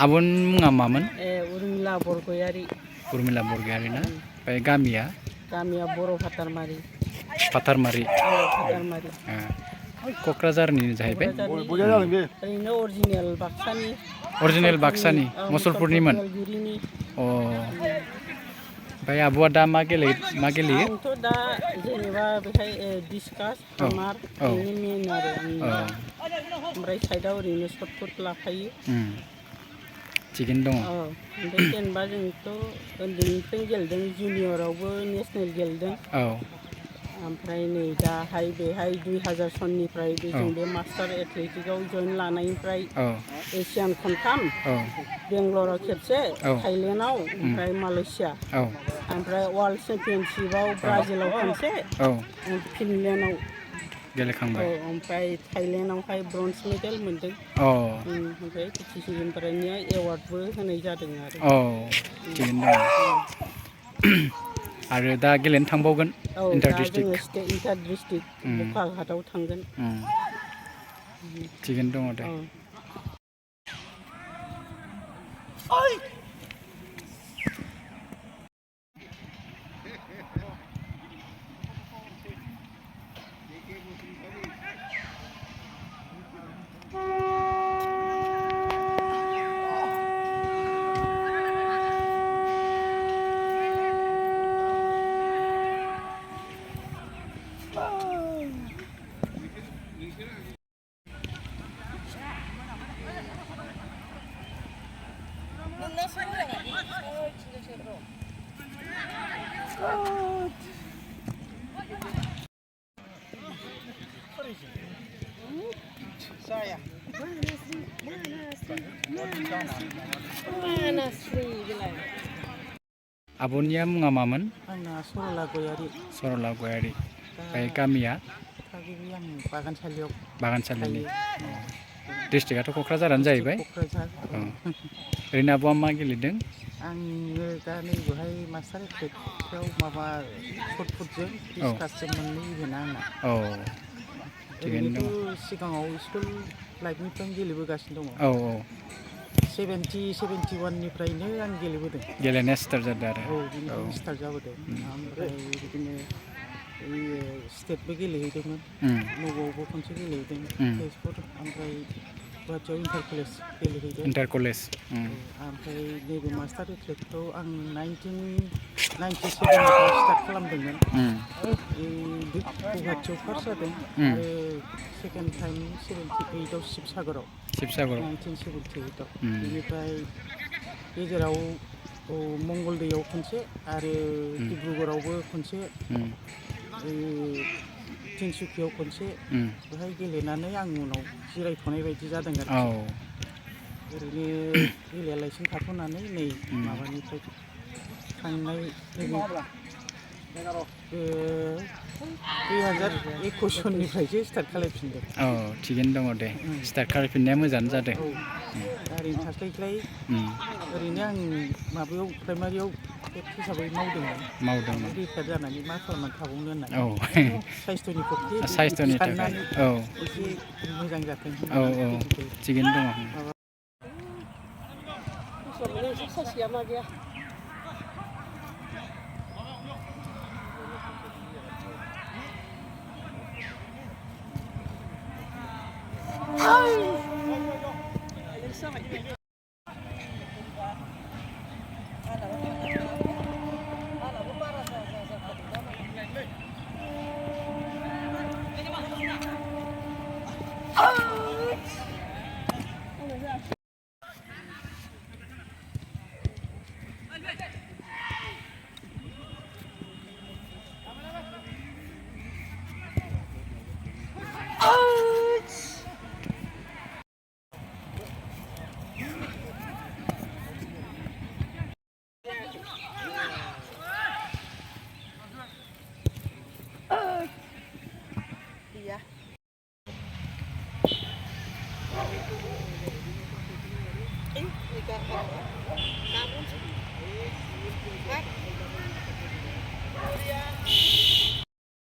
Abun मुङा मामोन? उर्मिला बरगयारि। उर्मिला बरगयारि ना? ओमफ्राय गामिया? गामिया बर' फाथारमारि। फाथारमारि। फाथारमारि। क'क्राझारनि जाहैबाय? ओरैनो अरिजिनेल बाक्सानि। अरिजिनेल बाक्सानि मुसलपुरनिमोन? अ। ओमफ्राय आब'आ दा मा गेलेयो? आंथ' दा जेनेबा बेहाय डिसकास हामार बेनो मेन आरो आंनि। ओमफ्राय साइडआव ओरैनो सटफोर लाफायो। थिगैनो दङ। ओमफ्राय जेनेबा जोंथ' उन्दैनिफ्रायनो गेलेदों जुनियरावबो नेसनेल गेलेदों। ओमफ्राय नै दाहाय बेहाय 2000 सननिफ्राय जों बे मास्टार एथलेटिकआव जइन लानायनिफ्राय एसियान खनथाम, बेंगलराव खेबसे, थाइलेण्डआव, ओमफ्राय मालयेसिया। ओमफ्राय वर्ल्ड चेम्पियनशिपआव ब्राजिलाव खनसे, फिनलेण्डआव गेलेखांबाय। ओमफ्राय थाइलेण्डआवहाय ब्रन्ज मेडेल मोनदों। ओमफ्राय बिटिसिनिफ्रायनो एवार्डबो होनाय जादों आरो। थिगैनो दङ। आरो दा गेलेनो थांबावगोन? दा जोङो इन्टार डिस्ट्रिक्ट बखाघाटआव थांगोन। थिगैनो दङ दे। आब'निया मुङा मामोन? आंना सरला गयारि। सरला गयारि। ओमफ्राय गामिया? थागिबि आं बागानसालियाव। बागानसालिनि। डिस्ट्रिक्टआथ' क'क्राझारानो जाहैबाय? क'क्राझार। ओरैनो आब'आ मा गेलेदों? आङो दा नैबेहाय मास्टार एथलेटिक्सआव माबा सटपुटजों डिसकासजों मोननै इभेन्टआ आंना। ओरैनोथ' सिगाङाव स्कुल लाइफनिफ्रायनो गेलेबोगासिनो दङ। 71निफ्रायनो आं गेलेबोदों। गेलेनाया स्टार्ट जादों आरो? बिनिफ्रायनो स्टार्ट जाबोदों। ओमफ्राय बिदिनो स्टेटबो गेलेहैदोंमोन। नगावआवबो खनसे गेलेहैदों तेजपुर। ओमफ्राय गुवाहाटियाव इन्टार कलेज गेलेहैदों। Inter college. ओमफ्राय नैबे मास्टार एथलेटिकखौ आं 1997निफ्राय स्टार्ट खालामदोंमोन। गुवाहाटियाव फार्स्ट जादों आरो सेकेन्ड टाइम 78आव शिबसागराव। 1978आव। बेनिफ्राय गेजेराव मंगलदैयाव खनसे आरो डिब्रुगड़आवबो खनसे, तिनसुकियाव खनसे बेहाय गेलेनानै आं उनाव जिरायथ'नाय बायदि जादों आरोखि। ओरैनो गेलेयालासिनो थाथ'नानै नै माबानिफ्राय थांनाय 2021 सननिफ्रायसो स्टार्ट खालायफिनदों। थिगैनो दङ दे। स्टार्ट खालायफिननाया मोजाङानो जादों। दा ओरैनो थास्लायस्लाय ओरैनो आं माबायाव प्राइमारियाव हेड हिसाबै मावदोंमोन। रिटायार जानानै मा खालामनानै थाबावनो होननानै साइस्थ'नि पक्षे साननानै एसे मोजां जाथों होननानै फिजिकेल। थिगैनो दङ।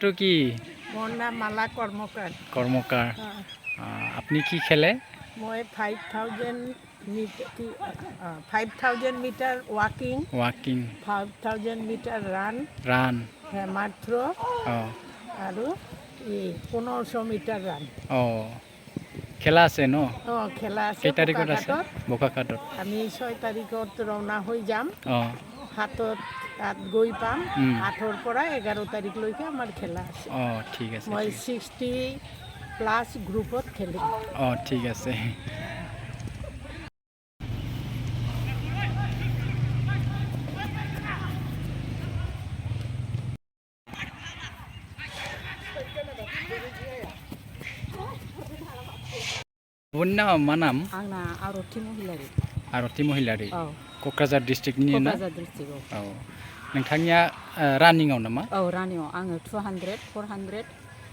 तो কি মোৰ নাম মালা কৰ্মকাৰ কৰ্মকাৰ আপনি কি খেলে মই 5,000 metre ৱাকিং 5,000 metre run hammer throw আৰু 1500 মিটাৰ ৰান খেলা আছে ন খেলা আছে কেই তাৰিখত আছে বোকাখাতত আমি 6 তাৰিখত ৰাওনা হৈ যাম হাতত তাত গৈ পাম 8ৰ পৰা 11 তাৰিখলৈকে আমাৰ খেলা আছে ঠিক আছে মই 60+ গ্ৰুপত খেলিম ঠিক আছে Bun nama manam? Angna Aroti Mohilari. Aroti Mohilari. Kokrajhar district ni na? Kokrajhar district. Nongtangnya running on nama? Running on. Ang 200, 400.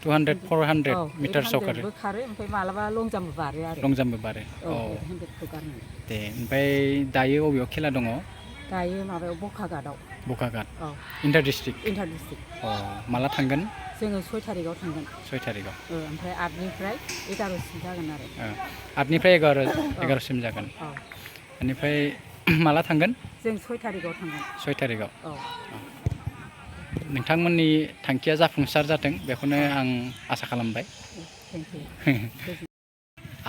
200, 400 meter soccer. Bekare, sampai malaba long jump bare. Long jump bare. 100 bekare. Deh, sampai dayo obyo khela dongo? Dayo mabe Bokagadau. Bokagat. Inter district. Inter district. Malah tanggan? जोङो 6 तारिखआव थांगोन 6 तारिखआव ओमफ्राय 8निफ्राय 11सिम जागोन आरो 8निफ्राय 11सिम जागोन बेनिफ्राय माला थांगोन जों 6 तारिखआव थांगोन 6 तारिखआव नोंथांमोननि थांखिया जाफुंसार जाथों बेखौनो आं आसा खालामबाय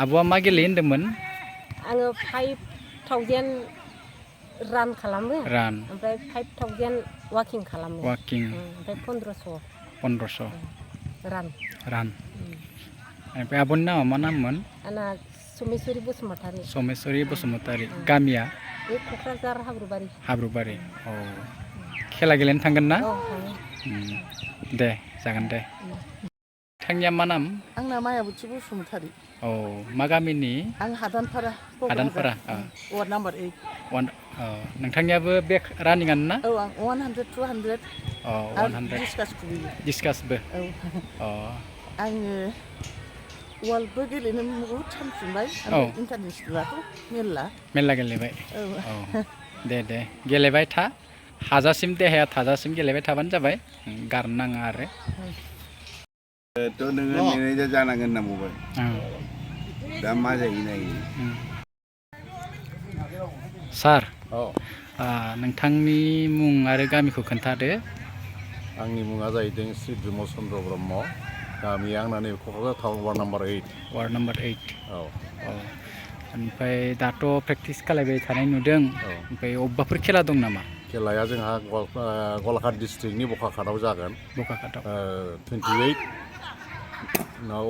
आब'आ मा गेलेयो होनदोंमोन आङो 5000 रान खालामो रान ओमफ्राय 5000 वाकिं खालामो वाकिं ओमफ्राय 1500 रान ओमफ्राय आब'नि नामा मा नाममोन आंना समेस्वरी बसुमतारी गामिया बे क'क्राझार हाब्रुबारि खेला गेलेनो थांगोन ना दे जागोन दे नोंथांनिया मा नाम आंना मायाबथि बसुमतारी मा गामिनि आं हादानपारा वार्ड नाम्बार 8 नोंथांनियाबो बे रानिंआनो ना आं 100 200 डिसकासबो आङो वार्ल्डबो गेलेनो बहुद चान्स मोनबाय इन्टारनेसनेलाथ' मेरला गेलेबाय दे गेलेबाय था हाजासिम देहाया थाजासिम गेलेबाय थाबानो जाबाय गारनो नाङा आरो थ' नोङो मेनेजार जानांगोन होनना बुंबाय दा मा जायो नायो सार नोंथांनि मुं आरो गामिखौ खोन्थादो आंनि मुङा जाहैदों श्री ध्रुम चन्द्र ब्रह्म गामिया आंना नै क'क्राझार टाउन वार्ड नाम्बार 8 ओमफ्राय दाथ' प्रेक्टिस खालामबाय थानाय नुदों ओमफ्राय अबेबाफोर खेला दं नामा खेलाया जोंहा गलाघाट डिस्ट्रिक्टनि बखाघाटआव जागोन 28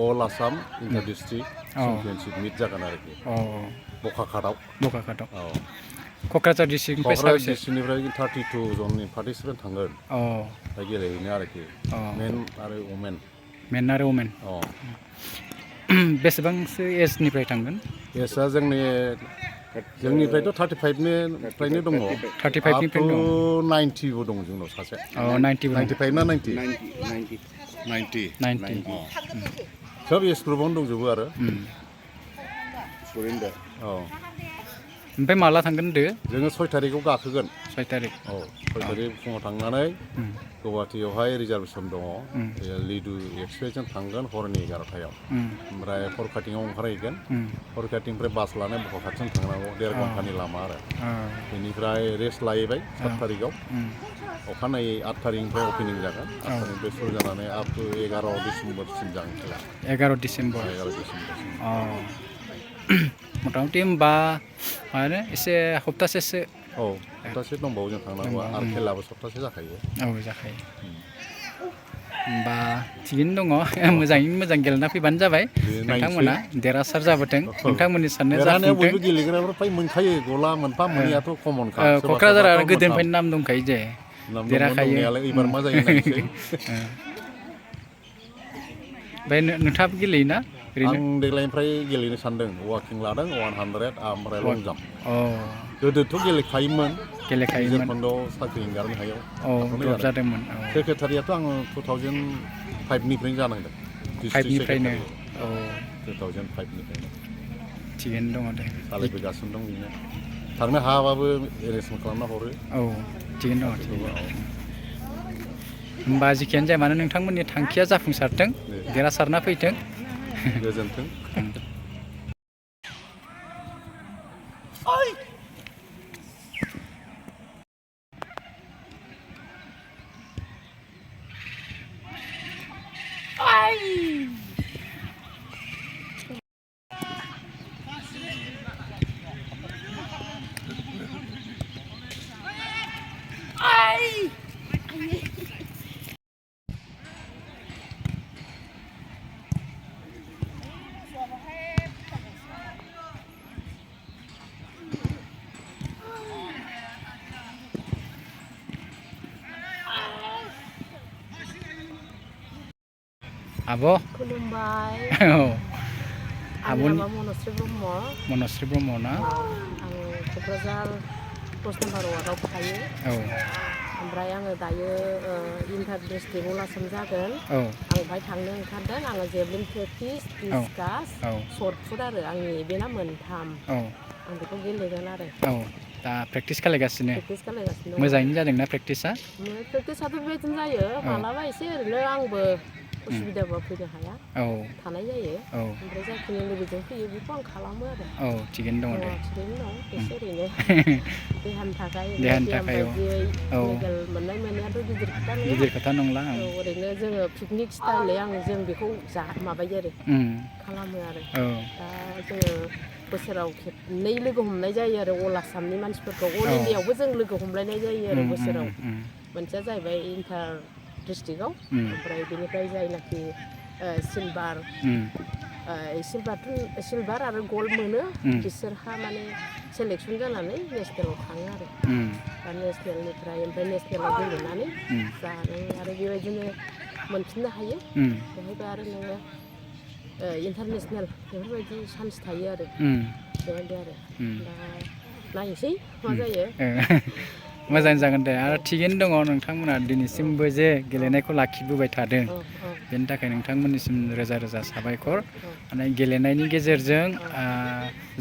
अल आसाम इन्टार डिस्ट्रिक्ट चेम्पियनशिप मिट जागोन आरोखि बखाघाटआव क'क्राझार डिस्ट्रिक्टनिफ्राय 32 जननि पार्टिसिपेन्ट थांगोन गेलेहैनो आरोखि मेन आरो वमेन बेसेबांसो एजनिफ्राय थांगोन एजआ जोंनिफ्रायथ' 35निफ्रायनो दङ 35निफ्राय 90बो दङ जोंनाव सासे 95 ना 90 सोब एज ग्रुपआवनो दंजोबो आरो ओमफ्राय माला थांगोन होनदो जोङो 6 तारिखआव गाखोगोन 6 तारिख 6 तारिख फुङाव थांनानै गुवाहाटीयावहाय रिजार्भेसन दङ लिडु एक्सप्रेसजों थांगोन हरनि 11टायाव ओमफ्राय फरकाटिङाव ओंखारहैगोन फरकाटिंनिफ्राय बास लानानै बखाघाटसिम थांनांगौ 1.5 घन्टानि लामा आरो बेनिफ्राय रेस्ट लाहैबाय 7 तारिखआव अखानायै 8 तारिखनिफ्राय अपेनिं जागोन 8 तारिखनिफ्राय सुरु जानानै आप टु 11 डिसेम्बरसिम जागोन खेला 11 डिसेम्बर मथा-मथि होमबा माने एसे सप्तासेसो सप्तासे दंबावो जों थांनांगौआ आरो खेलाबो सप्तासे जाखायो जाखायो होमबा थिगैनो दङ मोजाङैनो मोजां गेलेना फैबानो जाबाय नोंथांमोना देरहासार जाबोथों नोंथांमोननि साननाया जाफुंथों बयबो गेलेग्राफ्रा फ्राय मोनखायो गला मोनफा मोननैयाथ' कमनखा क'क्राझार आरो गोदोनिफ्रायनो नाम दंखायो जे देरहाखायो एबार मा जायो नायनोसै ओमफ्राय नोंथाङाबो गेलेयोना आं देग्लायनिफ्राय गेलेनो सानदों वाकिं लादों 100 ओमफ्राय लं जाम्प गोदोथ' गेलेखायोमोन फन्दआव साख्रि एंगारनो हायाव द्रप जादोंमोन सेक्रेटारियाथ' आङो 2005निफ्रायनो जानांदों 2005निफ्रायनो थिगैनो दङ दे सालायबोगासिनो दं बेनो थांनो हायाबाबो एरेन्जमेन्ट खालामना हरो थिगैनो दङ होमबा जिखियानो जाया मानो नोंथांमोननि थांखिया जाफुंसारथों देरहासारना फैथों गोजोन्थों आब' खुलुमबाय आंनि नामा मनस्रि ब्रह्म ना आं क'क्राझार 10 नम्बर वार्डआव थायो ओमफ्राय आङो दायो इन्टार डिस्ट्रिक्ट अलासम जागोन आं बेवहाय थांनो ओंखारदों आङो javelin practice discuss short put आरो आंनि इभेन्टआ मोनथाम आं बेखौ गेलेगोन आरो दा प्रेक्टिस खालायगासिनो मोजाङैनो जादोंना प्रेक्टिसा प्रेक्टिसाथ' बेबायदिनो जायो मालाबा एसे ओरैनो आंबो उसुबिदाबा फैनो हाया थानाय जायो ओमफ्राय जाखिनि लोगोजों फैयो बेखौ आं खालामो आरो थिगैनो दङ दे थिगैनो दं एसे ओरैनो देहानि थाखाय बायदियै मेडेल मोननायाथ' गिदिर खोथा नंला ओरैनो जोङो पिकनिक स्टाइलै जों बेखौ माबायो आरो खालामो आरो दा जोङो बोसोराव खेबनै लोगो हमनाय जायो आरो अल आसामनि मानसिफोरखौ अल इन्डियायावबो जों लोगो हमलायनाय जायो आरो बोसोराव मोनसेया जाहैबाय इन्टार डिस्ट्रिक्टआव ओमफ्राय बेनिफ्राय जायनाखि सिलभार आरो गल्ड मोनो बिसोरहा माने सेलेक्सन जानानै नेसनेलाव थाङो आरो दा नेसनेलनिफ्राय ओमफ्राय नेसनेलाव गेलेनानै जानो आरो बेबायदिनो मोनफिननो हायो बेवहायबो आरो नोङो इन्टारनेसनेल बेफोरबायदि चान्स थायो आरो बेबायदि आरो दा नायनोसै मा जायो मोजां जागोन दे आरो थिगैनो दङ नोंथांमोना दिनैसिमबो जे गेलेनायखौ लाखिबोबाय थादों बेनि थाखाय नोंथांमोननिसिम रोजा रोजा साबायखर माने गेलेनायनि गेजेरजों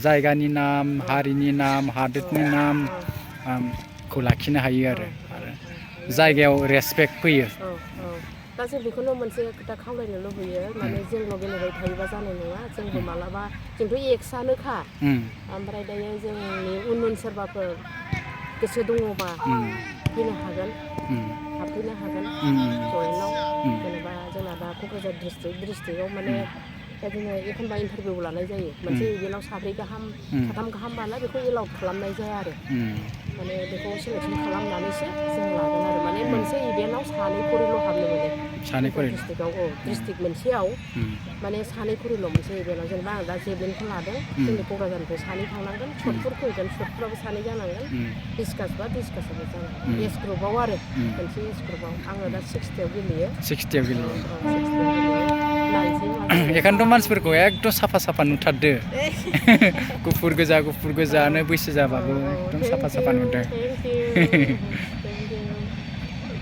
जायगानि नाम हारिनि नाम हादोरनि नामखौ लाखिनो हायो आरो जायगायाव रेसपेक्ट फैयो दा जों बेखौनो मोनसे खोथा खावलायनो लुबैयो माने जोंल' गेलेबाय थायोबा जानाय नङा जोंबो मालाबा जोंथ' एक्सआनोखा ओमफ्राय दायो जोंनि उन सोरबाफोर गोसो दङबा फैनो हागोन हाबफैनो हागोन जयेनाव जेनेबा जोंना दा क'क्राझार डिस्ट्रिक्टआव माने बिदिनो एखनबा इन्टारभिउ लानाय जायो मोनसे इभेन्टआव साब्रै गाहाम साथाम गाहाम बाला बेखौ एलाउड खालामनाय जाया आरो माने बेखौ सेलेक्सन खालामनानैसो जों लागोन आरो माने मोनसे इभेन्टआव सानै खरिल' हाबनो मोनो डिस्ट्रिक्टआव डिस्ट्रिक्ट मोनसेयाव माने सानै खरिल' मोनसे इभेन्टआव जेनेबा आं दा जेभलिनखौ लादों जोंनि क'क्राझारनिफ्राय सानै थांनांगोन शर्टपुट फैगोन शर्टपुटाबो सानै जानांगोन डिसकासबा डिसकासाबो जानांगोन एज ग्रुपआव आरो मोनसे एज ग्रुपआव आङो दा 60आव गेलेयो 60आव गेलेयो एखायनोथ' मानसिफोरखौ एकदम साफा साफा नुथारदो गुफुर गोजानो बैसो जाबाबो एकदम साफा साफा नुदों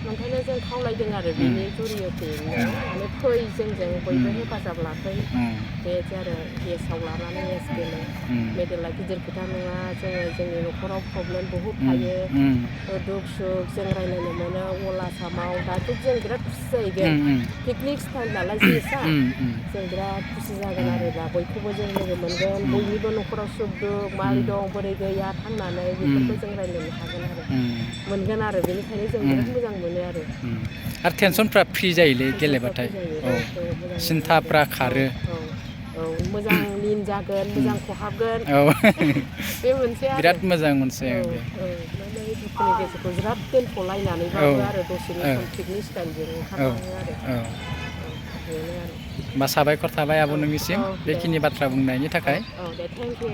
ओंखायनो जों खावलायदों आरो बेनि जुरिय'थैनो माने फै जोंजों बयबो हेफाजाब लाफै बेबायदि आरो एजआव लानानै एज गेले मेडेला गिदिर खोथा नङा जोङो जोंनि न'खराव प्रब्लेम बहुद थायो दुख सुख जों रायज्लायनो मोनो अल आसामाव दाथ' जों बिराद खुसि जाहैगोन पिकनिक स्टाइल नालाय जिनिसा जों बिराद खुसि जागोन आरो दा बयखौबो जों लोगो मोनगोन बयनिबो न'खराव सुख दुख मारै दं बोरै गैया थांनानै बेफोरखौ जों रायज्लायनो हागोन आरो मोनगोन आरो बेनिखायनो जों बिराद मोजां मोनो आरो टेनसनफ्रा फ्रि जायोलै गेलेबाथाय सिन्थाफ्रा खारो मोजां लिन जागोन मोजां खहाबगोन बे मोनसे बिराद मोजां मोनसे माने दुखुनि गेजेरखौ ज्राब दोनथ'लायनानैबाबो आरो दसेनि सम पिकनिक स्टाइलजों ओंखारलाङो आरो बेनो आरो होमबा साबायखर थाबाय आब' नोंनिसिम बेखिनि बाथ्रा बुंनायनि थाखाय दे थेंक इउ